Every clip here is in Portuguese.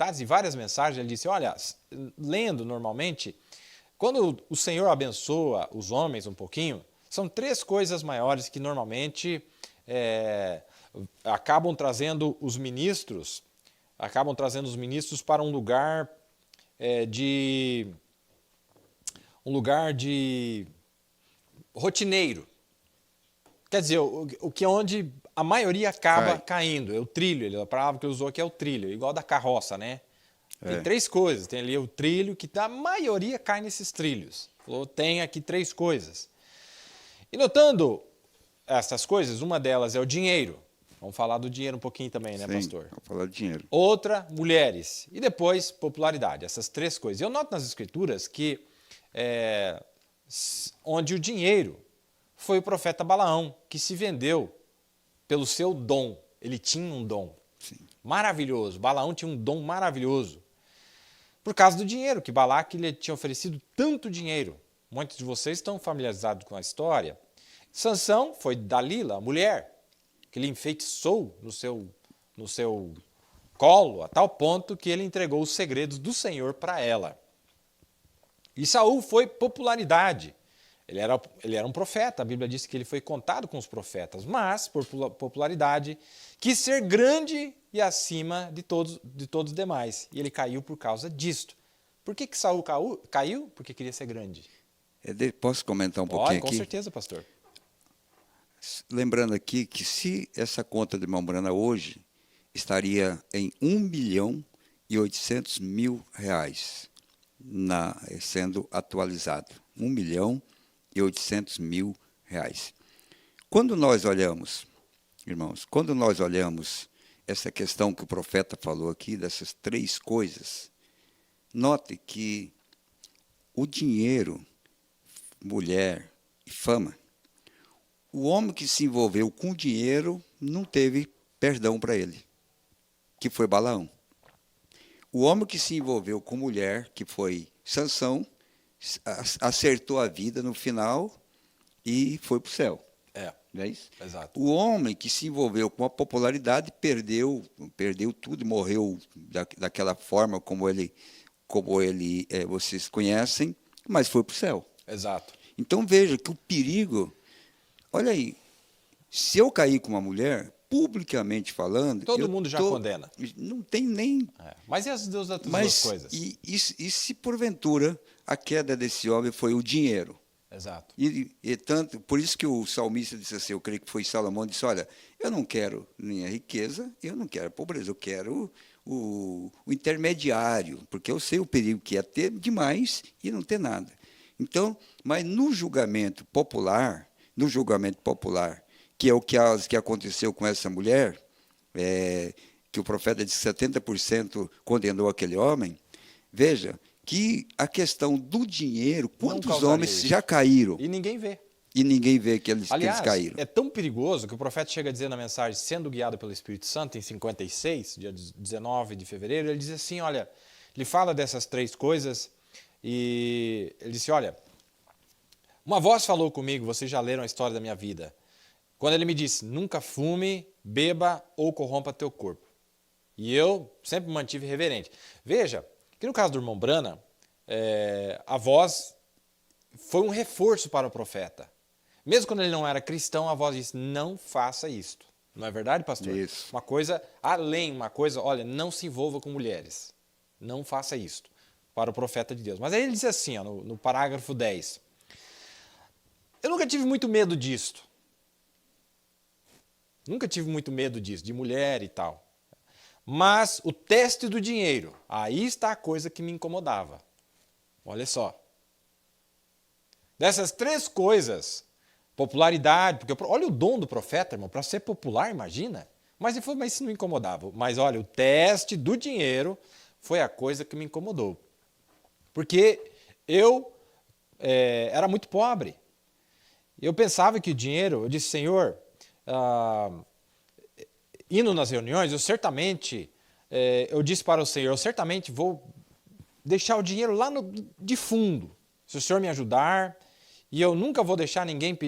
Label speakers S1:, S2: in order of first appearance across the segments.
S1: citados em várias mensagens, ele disse, olha, lendo normalmente, quando o Senhor abençoa os homens um pouquinho, são 3 coisas maiores que normalmente acabam trazendo os ministros para um lugar de rotineiro. Quer dizer, o que é onde a maioria acaba caindo. É o trilho, a palavra que ele usou aqui é o trilho, igual da carroça, né? Tem 3 coisas. Tem ali o trilho, que a maioria cai nesses trilhos. Tem aqui 3 coisas. E notando essas coisas, uma delas é o dinheiro. Vamos falar do dinheiro um pouquinho também, né, pastor?
S2: Vamos falar do dinheiro.
S1: Outra, mulheres. E depois, popularidade. Essas 3 coisas. Eu noto nas Escrituras que onde o dinheiro foi o profeta Balaão, que se vendeu pelo seu dom. Ele tinha um dom maravilhoso. Balaão tinha um dom maravilhoso. Por causa do dinheiro, que Balaque lhe tinha oferecido tanto dinheiro. Muitos de vocês estão familiarizados com a história. Sansão foi Dalila, a mulher, que lhe enfeitiçou no seu colo, a tal ponto que ele entregou os segredos do Senhor para ela. E Saul foi popularidade. Ele era um profeta, a Bíblia diz que ele foi contado com os profetas, mas, por popularidade, quis ser grande e acima de todos os demais. E ele caiu por causa disto. Por que Saul caiu? Porque queria ser grande.
S2: Posso comentar um pouquinho aqui?
S1: Com certeza, pastor.
S2: Lembrando aqui que se essa conta de Mambrana hoje estaria em R$1.800.000 sendo atualizado. R$1.800.000. Quando nós olhamos, irmãos, essa questão que o profeta falou aqui, dessas 3 coisas, note que o dinheiro, mulher e fama, o homem que se envolveu com dinheiro não teve perdão para ele, que foi Balaão. O homem que se envolveu com mulher, que foi Sansão, acertou a vida no final e foi para o céu. Não é isso?
S1: Exato.
S2: O homem que se envolveu com a popularidade perdeu tudo, morreu daquela forma como ele vocês conhecem, mas foi para o céu.
S1: Exato.
S2: Então veja que o perigo, olha aí, se eu cair com uma mulher, publicamente falando,
S1: todo mundo já condena.
S2: Não tem nem.
S1: Mas e as duas coisas?
S2: E se porventura a queda desse homem foi o dinheiro?
S1: Exato.
S2: E tanto, por isso que o salmista disse assim, eu creio que foi Salomão, disse, olha, eu não quero nem a riqueza, eu não quero a pobreza, eu quero o intermediário, porque eu sei o perigo que é ter demais e não ter nada. Então, mas no julgamento popular, que é o que aconteceu com essa mulher, que o profeta disse que 70% condenou aquele homem, veja, que a questão do dinheiro, quantos homens já caíram?
S1: E ninguém vê.
S2: Que eles caíram.
S1: É tão perigoso que o profeta chega a dizer na mensagem, sendo guiado pelo Espírito Santo, em 56, dia 19 de fevereiro, ele diz assim, olha, ele fala dessas 3 coisas e ele disse, olha, uma voz falou comigo, vocês já leram a história da minha vida, quando ele me disse, nunca fume, beba ou corrompa teu corpo. E eu sempre me mantive reverente. Veja, que no caso do irmão Brana, a voz foi um reforço para o profeta. Mesmo quando ele não era cristão, a voz disse, não faça isto. Não é verdade, pastor?
S2: Isso.
S1: Uma coisa além, olha, não se envolva com mulheres. Não faça isto. Para o profeta de Deus. Mas aí ele diz assim, ó, no parágrafo 10. Eu nunca tive muito medo disto. Nunca tive muito medo disso, de mulher e tal. Mas o teste do dinheiro, aí está a coisa que me incomodava. Olha só. Dessas 3 coisas, popularidade, porque olha o dom do profeta, irmão, para ser popular, imagina. Mas isso não me incomodava. Mas olha, o teste do dinheiro foi a coisa que me incomodou. Porque eu era muito pobre. Eu pensava que o dinheiro, eu disse, Senhor, indo nas reuniões, eu disse para o Senhor, eu certamente vou deixar o dinheiro lá de fundo, se o Senhor me ajudar, e eu nunca vou deixar ninguém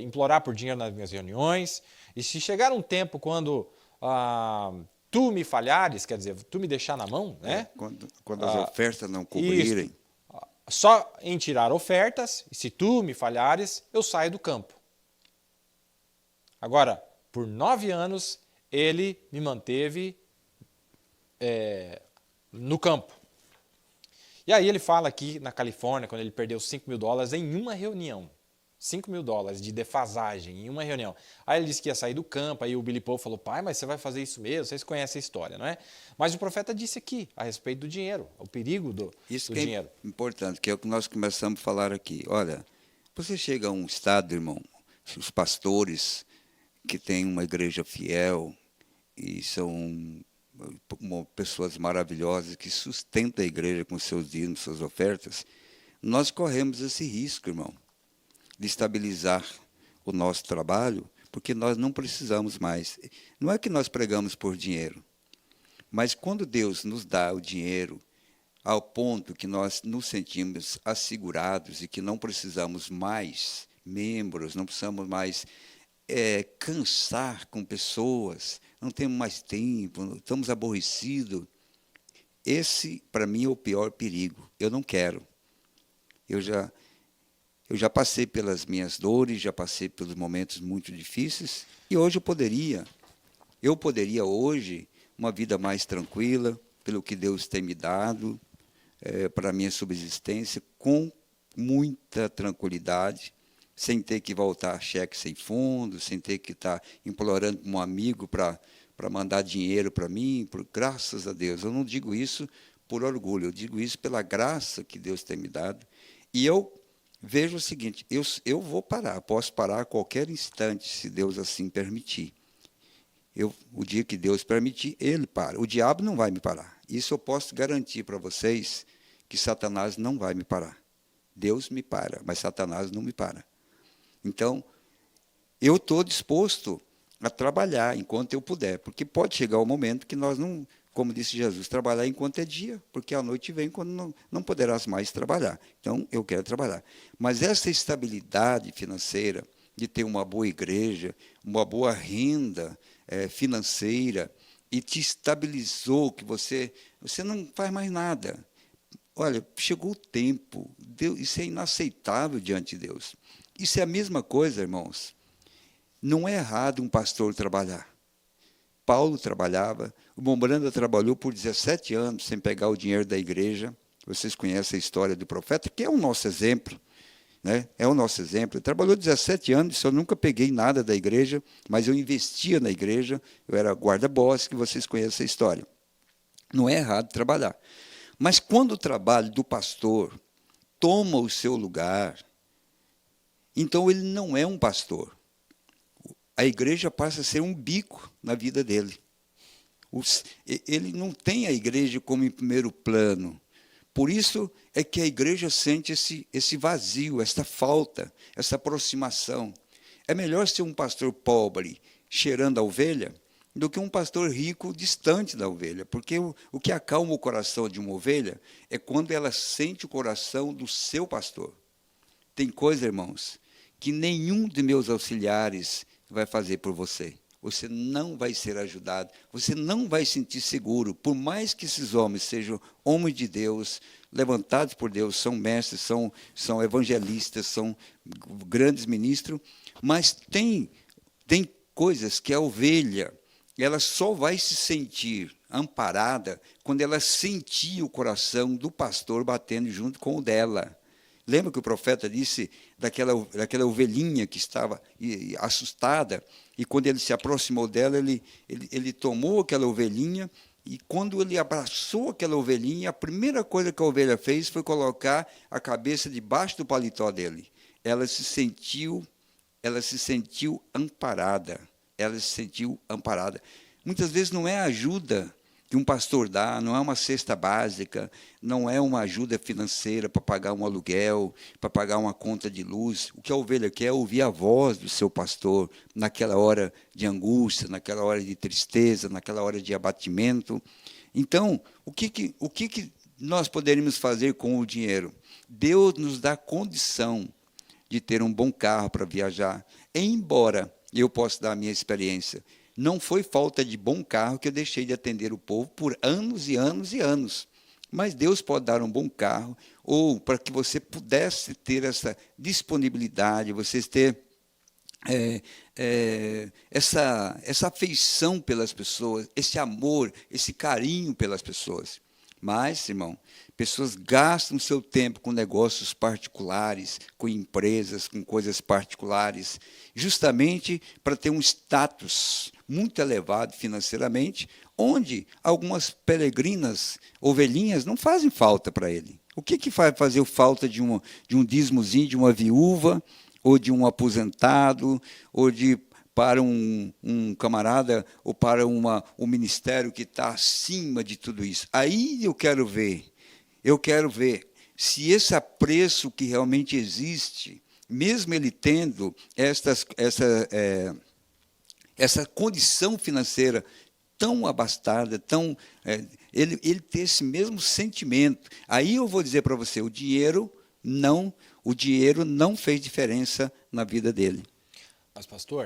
S1: implorar por dinheiro nas minhas reuniões, e se chegar um tempo quando tu me falhares, quer dizer, tu me deixar na mão, né?
S2: Quando as ofertas não cobrirem.
S1: Isso. Só em tirar ofertas, e se tu me falhares, eu saio do campo. Agora, por 9 anos, ele me manteve no campo. E aí ele fala aqui na Califórnia, quando ele perdeu $5.000 em uma reunião. $5.000 de defasagem em uma reunião. Aí ele disse que ia sair do campo, aí o Billy Paul falou, pai, mas você vai fazer isso mesmo? Vocês conhecem a história, não é? Mas o profeta disse aqui, a respeito do dinheiro, o perigo do dinheiro.
S2: É importante, que é o que nós começamos a falar aqui. Olha, você chega a um estado, irmão, os pastores que têm uma igreja fiel e são pessoas maravilhosas que sustentam a igreja com seus dízimos, suas ofertas, nós corremos esse risco, irmão, de estabilizar o nosso trabalho, porque nós não precisamos mais. Não é que nós pregamos por dinheiro, mas quando Deus nos dá o dinheiro ao ponto que nós nos sentimos assegurados e que não precisamos mais membros, não precisamos mais cansar com pessoas, não temos mais tempo, estamos aborrecidos. Esse, para mim, é o pior perigo. Eu não quero. Eu já passei pelas minhas dores, já passei pelos momentos muito difíceis, e hoje eu poderia hoje uma vida mais tranquila, pelo que Deus tem me dado, para a minha subsistência, com muita tranquilidade, sem ter que voltar cheque sem fundo, sem ter que estar implorando um amigo para mandar dinheiro para mim, graças a Deus. Eu não digo isso por orgulho, eu digo isso pela graça que Deus tem me dado. E eu vejo o seguinte, eu vou parar, posso parar a qualquer instante, se Deus assim permitir. O dia que Deus permitir, Ele para. O diabo não vai me parar. Isso eu posso garantir para vocês, que Satanás não vai me parar. Deus me para, mas Satanás não me para. Então, eu estou disposto a trabalhar enquanto eu puder, porque pode chegar o momento que nós não, como disse Jesus, trabalhar enquanto é dia, porque a noite vem quando não poderás mais trabalhar. Então, eu quero trabalhar. Mas essa estabilidade financeira, de ter uma boa igreja, uma boa renda financeira, e te estabilizou, que você não faz mais nada. Olha, chegou o tempo, isso é inaceitável diante de Deus. Isso é a mesma coisa, irmãos. Não é errado um pastor trabalhar. Paulo trabalhava, o Mombranda trabalhou por 17 anos sem pegar o dinheiro da igreja. Vocês conhecem a história do profeta, que é o nosso exemplo. Né? É o nosso exemplo. Ele trabalhou 17 anos, eu nunca peguei nada da igreja, mas eu investia na igreja, eu era guarda-bosque, vocês conhecem a história. Não é errado trabalhar. Mas quando o trabalho do pastor toma o seu lugar, então ele não é um pastor. A igreja passa a ser um bico na vida dele. Ele não tem a igreja como em primeiro plano. Por isso é que a igreja sente esse vazio, essa falta, essa aproximação. É melhor ser um pastor pobre, cheirando a ovelha, do que um pastor rico, distante da ovelha. Porque o que acalma o coração de uma ovelha é quando ela sente o coração do seu pastor. Tem coisa, irmãos, que nenhum de meus auxiliares vai fazer por você. Você não vai ser ajudado, você não vai sentir seguro, por mais que esses homens sejam homens de Deus, levantados por Deus, são mestres, são evangelistas, são grandes ministros, mas tem coisas que a ovelha, ela só vai se sentir amparada quando ela sentir o coração do pastor batendo junto com o dela. Lembra que o profeta disse daquela ovelhinha que estava assustada, e quando ele se aproximou dela, ele tomou aquela ovelhinha, e quando ele abraçou aquela ovelhinha, a primeira coisa que a ovelha fez foi colocar a cabeça debaixo do paletó dele. Ela se sentiu amparada. Ela se sentiu amparada. Muitas vezes não é a ajuda que um pastor dá, não é uma cesta básica, não é uma ajuda financeira para pagar um aluguel, para pagar uma conta de luz. O que a ovelha quer é ouvir a voz do seu pastor naquela hora de angústia, naquela hora de tristeza, naquela hora de abatimento. Então, o que nós poderíamos fazer com o dinheiro? Deus nos dá condição de ter um bom carro para viajar, embora eu possa dar a minha experiência. não foi falta de bom carro que eu deixei de atender o povo por anos e anos e anos. Mas Deus pode dar um bom carro, ou para que você pudesse ter essa disponibilidade, vocês ter essa afeição pelas pessoas, esse amor, esse carinho pelas pessoas. Mas, irmão, pessoas gastam seu tempo com negócios particulares, com empresas, com coisas particulares, justamente para ter um status muito elevado financeiramente, onde algumas peregrinas, ovelhinhas, não fazem falta para ele. O que vai fazer falta de um dízimozinho, de uma viúva, ou de um aposentado, ou para um camarada, ou para um ministério que está acima de tudo isso? Aí eu quero ver se esse apreço que realmente existe, mesmo ele tendo essa condição financeira tão abastada, ele ter esse mesmo sentimento. Aí eu vou dizer para você, o dinheiro não fez diferença na vida dele.
S1: Mas, pastor,